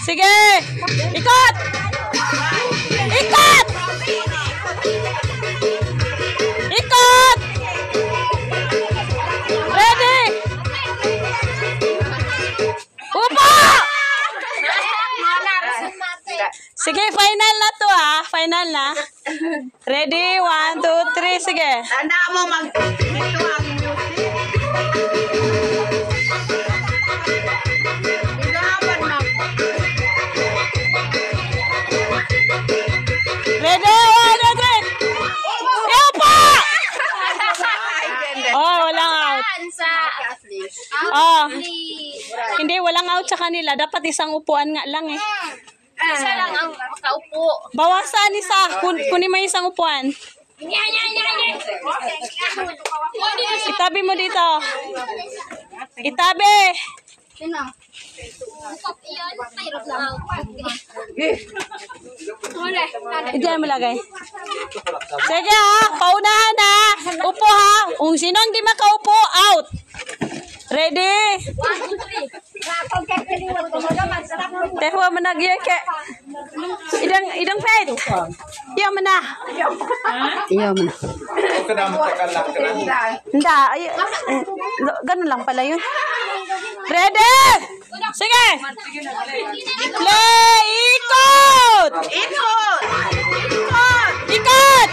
Sige! Ikot! Ikot! Ikot! Ready! Upo! Sige, final na to ah. Final na. Ready? 1, 2, 3. Sige. Tanda mo mag-ito ang music. Ready? 1, 2, 3. Upo! Oh, walang out. Oh. Hindi, walang out sa kanila. Dapat isang upuan nga lang eh. Isa lang ang makaupo. Bawasan isa. Kunin mo isang upuan. Itabi mo dito. Itabi. Diyan mo lagay. Sige ha. Paunahan ha. Upo ha. Kung sino ang di makaupo, out. Ready? 1, 2, 3. Tehwa managya ke. Idang pet. Iya mana? Iya mana? Hindi. Ganun lang pala yun. Ready? Sige. Play. Ikot. Ikot! Ikot.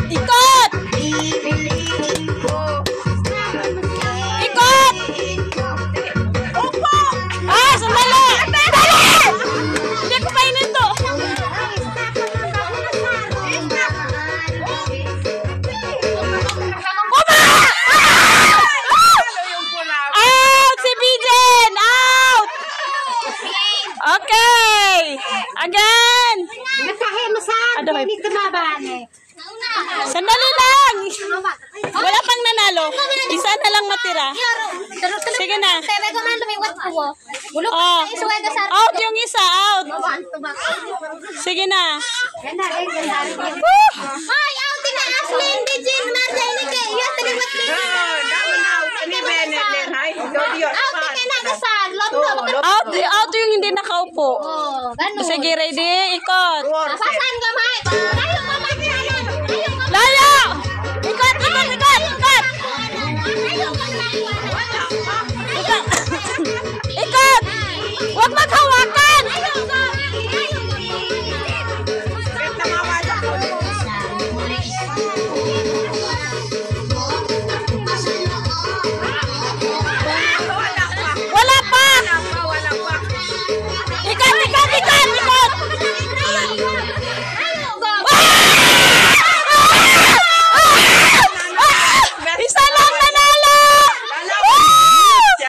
Ikot. Ikot. Upo! Ah, sandali. Sandali. Hindi ko painin to. Out si Bijen! Out! Okay! Again! Aduh, sandali lang! Wala pang nanalo. Isa na lang matira. Sige na. Oh. Out yung isa, out. Sige na. Woo! Ay, ang tina-Aslin, Bijen, Marja, ini kayak, iya, terima Out yung hindi nakaupo. Sige, ready? Ikot. Pasan ka, Mai. Ayo,